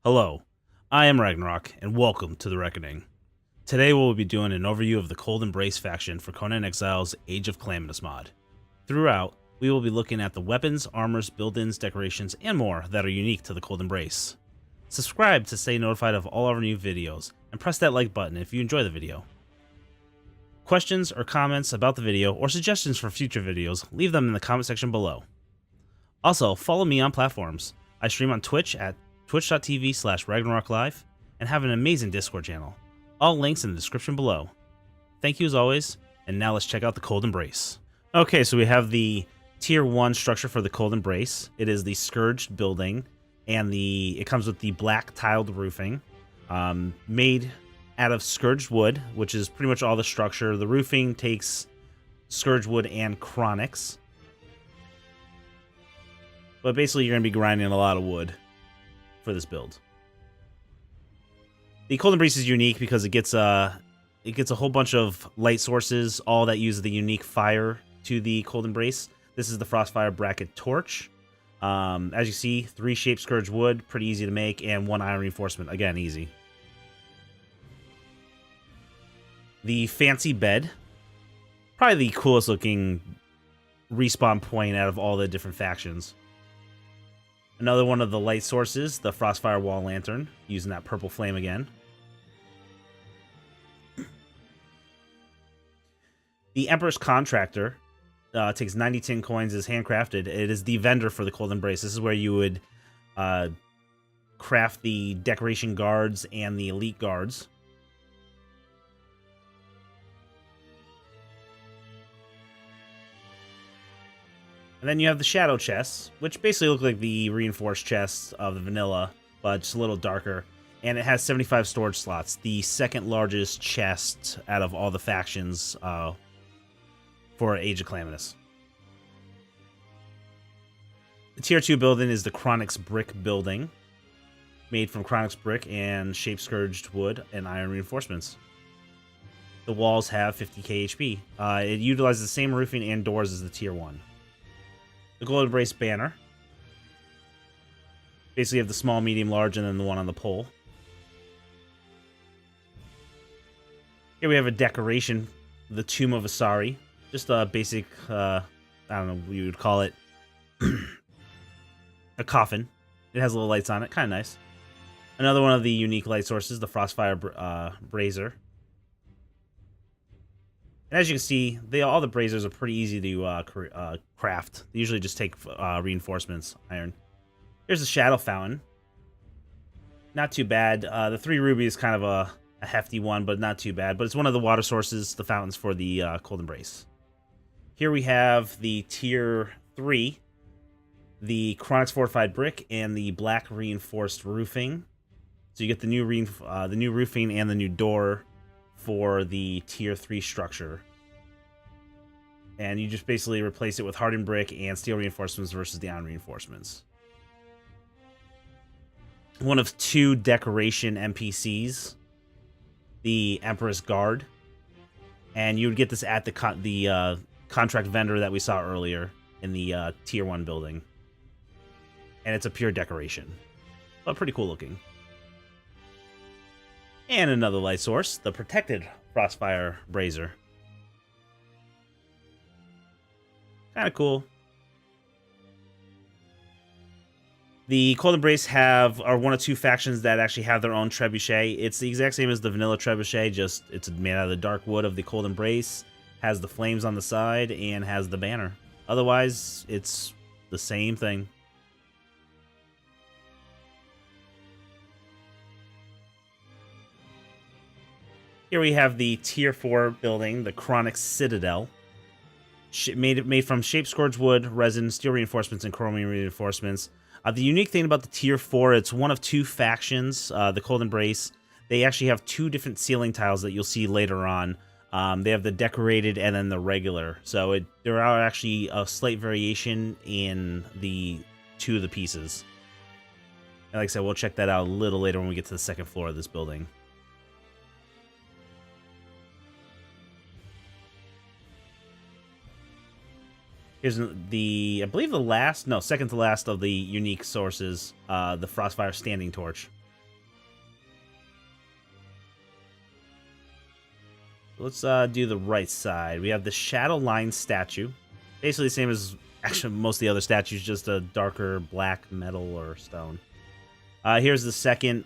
Hello, I am Ragnarok, and welcome to the Reckoning. Today we'll be doing an overview of the Holdem Brace faction for Conan Exiles Age of Calamitous mod. Throughout, we will be looking at the weapons, armors, build-ins, decorations, and more that are unique to the Holdem Brace. Subscribe to stay notified of all our new videos, and press that like button if you enjoy the video. Questions or comments about the video or suggestions for future videos, leave them in the comment section below. Also, follow me on platforms. I stream on Twitch at twitch.tv/RagnarokLive, and have an amazing Discord channel. All links in the description below. Thank you as always, and now let's check out the Holdem Brace. Okay, so we have the Tier 1 structure for the Holdem Brace. It is the Scourge Building, and it comes with the black tiled roofing, made out of Scourge Wood, which is pretty much all the structure. The roofing takes Scourge Wood and Chronics, but basically you're going to be grinding a lot of wood for this build. The Holdem Brace is unique because it gets a whole bunch of light sources, all that use the unique fire to the Holdem Brace. This is the Frostfire bracket torch. As you see, 3 shaped Scourge Wood, pretty easy to make, and 1 iron reinforcement, again easy. The fancy bed, probably the coolest looking respawn point out of all the different factions. Another one of the light sources, the Frostfire wall lantern, using that purple flame again. The Empress contractor takes 90 tin coins, is handcrafted. It is the vendor for the Holdem Brace. This is where you would craft the decoration guards and the elite guards. And then you have the shadow chests, which basically look like the reinforced chests of the vanilla, but just a little darker. And it has 75 storage slots, the second largest chest out of all the factions for Age of Calamitous. The Tier 2 building is the Chronix Brick Building, made from Chronix Brick and Shape Scourged Wood and Iron Reinforcements. The walls have 50k HP. It utilizes the same roofing and doors as the Tier 1. The Holdem Brace banner. Basically, you have the small, medium, large, and then the one on the pole. Here we have a decoration, the Tomb of Asari. Just a basic, I don't know what you would call it, a coffin. It has little lights on it, kind of nice. Another one of the unique light sources, the Frostfire brazier. And as you can see, all the braziers are pretty easy to craft. They usually just take reinforcements, iron. Here's the Shadow Fountain. Not too bad. The 3 ruby is kind of a hefty one, but not too bad. But it's one of the water sources, the fountains for the Holdem Brace. Here we have the Tier 3, the Chronix Fortified Brick, and the black reinforced roofing. So you get the new roofing and the new door for the Tier 3 structure. And you just basically replace it with hardened brick and steel reinforcements versus the iron reinforcements. One of 2 decoration NPCs, the Empress Guard. And you would get this at the contract vendor that we saw earlier in the Tier 1 building. And it's a pure decoration, but pretty cool looking. And another light source, the protected Frostfire brazier. Kind of cool. The Holdem Brace are one of 2 factions that actually have their own Trebuchet. It's the exact same as the vanilla Trebuchet, just it's made out of the dark wood of the Holdem Brace, has the flames on the side, and has the banner. Otherwise, it's the same thing. Here we have the Tier 4 building, the Chronix Citadel. Made from Shape Scourge Wood, resin, steel reinforcements, and chromium reinforcements. The unique thing about the Tier 4, it's one of 2 factions, the Holdem Brace. They actually have 2 different ceiling tiles that you'll see later on. They have the decorated and then the regular. So there are actually a slight variation in the 2 of the pieces. And like I said, we'll check that out a little later when we get to the second floor of this building. Here's the, I believe second to last of the unique sources, the Frostfire Standing Torch. Let's do the right side. We have the Shadow Line statue. Basically the same as actually most of the other statues, just a darker black metal or stone. Here's the second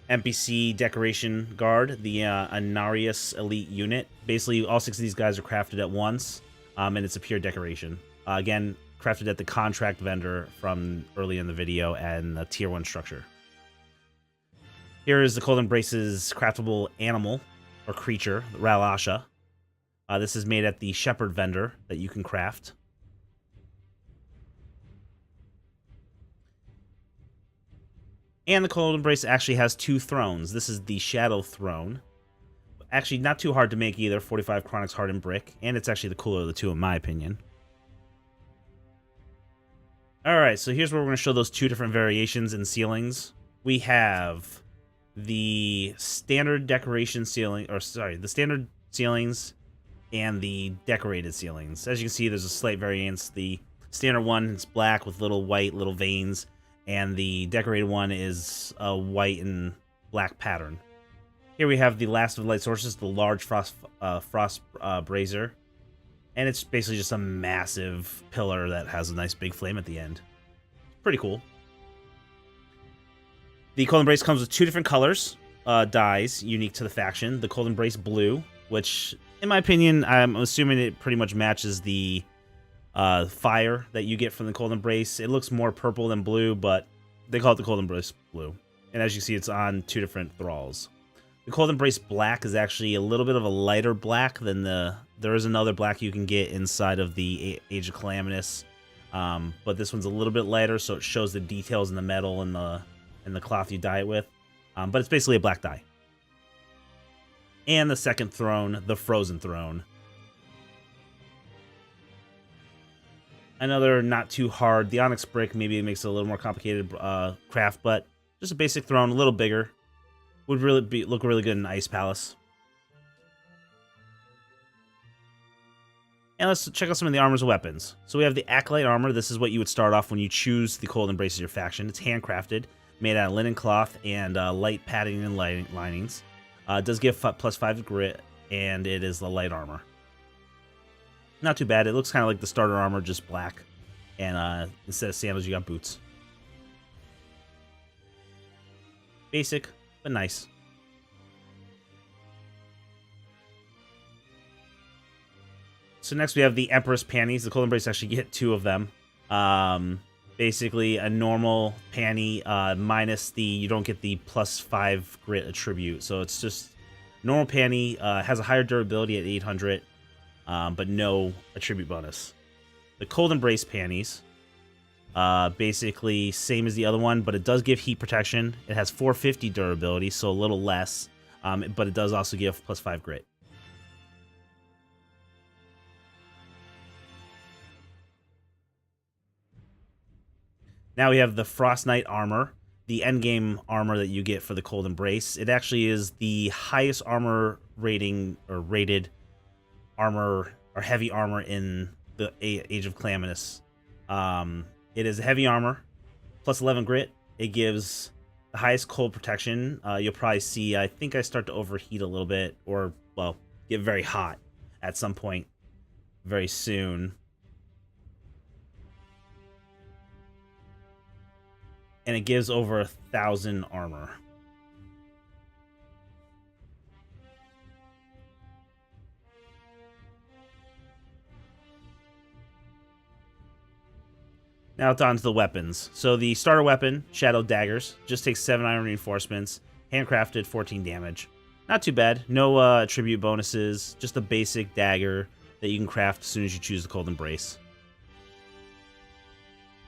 NPC decoration guard, the Anarius Elite unit. Basically, all 6 of these guys are crafted at once, and it's a pure decoration. Again, crafted at the contract vendor from early in the video and the tier 1 structure. Here is the Cold Embrace's craftable animal or creature, Ralasha. This is made at the Shepherd vendor that you can craft. And the Cold Embrace actually has 2 thrones. This is the Shadow Throne. Actually, not too hard to make either. 45 Chronix Hardened Brick. And it's actually the cooler of the two, in my opinion. Alright, so here's where we're going to show those 2 different variations in ceilings. We have the standard decoration ceiling, or sorry, the standard ceilings and the decorated ceilings. As you can see, there's a slight variance. The standard one is black with little white little veins, and the decorated one is a white and black pattern. Here we have the last of the light sources, the large frost brazier, and it's basically just a massive pillar that has a nice big flame at the end. Pretty cool. The Cold Embrace comes with 2 different colors, dyes unique to the faction. The Cold Embrace blue, which, in my opinion, I'm assuming it pretty much matches the fire that you get from the Cold Embrace. It looks more purple than blue, but they call it the Cold Embrace blue. And as you see, it's on 2 different thralls. The Cold Embrace black is actually a little bit of a lighter black than there is another black you can get inside of the Age of Calamitous. But this one's a little bit lighter, so it shows the details in the metal and the cloth you dye it with. But it's basically a black dye. And the second throne, the Frozen Throne. Another not too hard. The Onyx Brick maybe makes it a little more complicated craft, but just a basic throne, a little bigger. Would really look really good in Ice Palace. And let's check out some of the armors and weapons. So we have the Acolyte armor. This is what you would start off when you choose the Cold Embrace as your faction. It's handcrafted, made out of linen cloth and light padding and linings. It does give +5 grit, and it is the light armor. Not too bad. It looks kind of like the starter armor, just black. And instead of sandals, you got boots. Basic, but nice. So next we have the Empress Panties. The Cold Embrace actually get 2 of them. Basically a normal panty minus you don't get the +5 grit attribute. So it's just normal panty, has a higher durability at 800, but no attribute bonus. The Cold Embrace Panties, basically same as the other one, but it does give heat protection. It has 450 durability, so a little less, but it does also give +5 grit. Now we have the Frost Knight armor, the endgame armor that you get for the Cold Embrace. It actually is the highest armor rating or rated armor or heavy armor in the Age of Calamitous. It is heavy armor, +11 grit. It gives the highest cold protection. You'll probably see, I think I start to overheat a little bit, or, well, get very hot at some point very soon. And it gives over 1,000 armor. Now it's on to the weapons. So the starter weapon, Shadow Daggers, just takes 7 iron reinforcements, handcrafted, 14 damage. Not too bad. No attribute bonuses, just a basic dagger that you can craft as soon as you choose the Cold Embrace.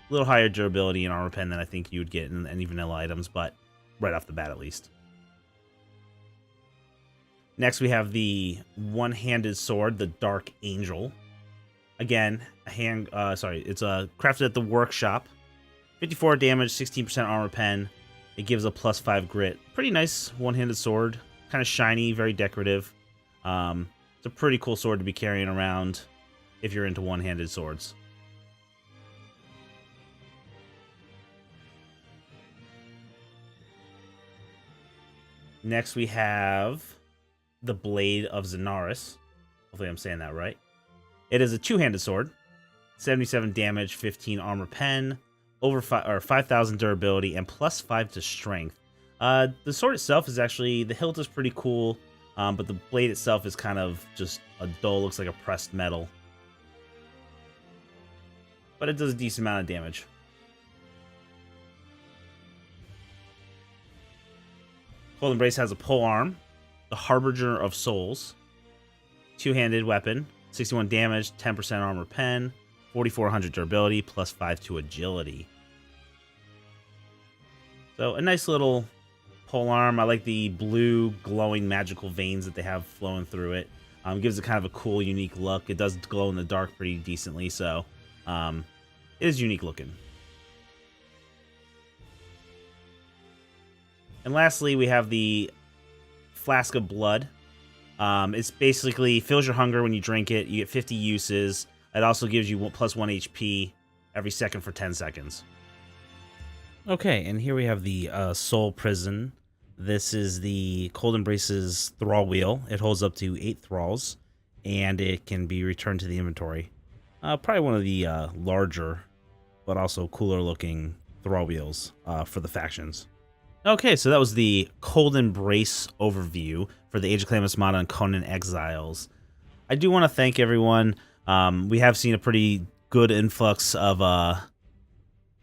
A little higher durability and armor pen than I think you would get in any vanilla items, but right off the bat at least. Next we have the one-handed sword, the Dark Angel. Again, it's crafted at the workshop. 54 damage, 16% armor pen. It gives a +5 grit. Pretty nice one-handed sword. Kind of shiny, very decorative. It's a pretty cool sword to be carrying around if you're into one-handed swords. Next we have the Blade of Zenaris. Hopefully I'm saying that right. It is a two-handed sword, 77 damage, 15 armor pen, over 5,000 durability, and plus 5 to strength. The sword itself is actually, the hilt is pretty cool, but the blade itself is kind of just a dull, looks like a pressed metal. But it does a decent amount of damage. Holdem Brace has a pole arm, the Harbinger of Souls, two-handed weapon, 61 damage, 10% armor pen, 4,400 durability, plus 5 to agility. So a nice little pole arm. I like the blue glowing magical veins that they have flowing through it. Gives it kind of a cool, unique look. It does glow in the dark pretty decently, so it is unique looking. And lastly, we have the Flask of Blood. It's basically fills your hunger when you drink it. You get 50 uses. It also gives you plus 1 HP every second for 10 seconds. Okay, and here we have the Soul Prison. This is the Conan Brace's Thrall Wheel. It holds up to 8 thralls, and it can be returned to the inventory. Probably one of the larger, but also cooler looking Thrall Wheels for the factions. Okay, so that was the Conan Brace overview for the Age of Calamitous mod on Conan Exiles. I do want to thank everyone. We have seen a pretty good influx of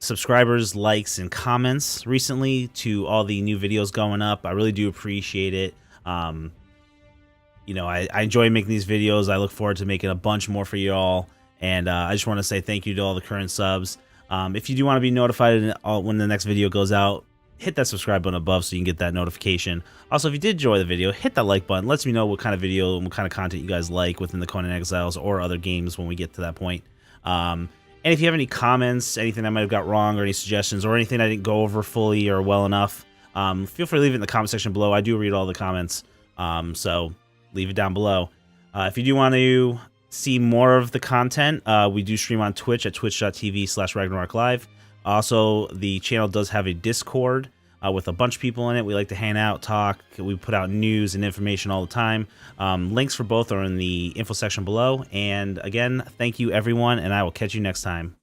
subscribers, likes, and comments recently to all the new videos going up. I really do appreciate it. You know, I enjoy making these videos. I look forward to making a bunch more for you all. And I just want to say thank you to all the current subs. If you do want to be notified when the next video goes out, hit that subscribe button above so you can get that notification. Also, if you did enjoy the video, hit that like button. Lets me know what kind of video and what kind of content you guys like within the Conan Exiles or other games when we get to that point. And if you have any comments, anything I might have got wrong, or any suggestions, or anything I didn't go over fully or well enough, feel free to leave it in the comment section below. I do read all the comments, so leave it down below. If you do want to see more of the content, we do stream on Twitch at twitch.tv/RagnarokLive. Also, the channel does have a Discord with a bunch of people in it. We like to hang out, talk. We put out news and information all the time. Links for both are in the info section below. And again, thank you everyone, and I will catch you next time.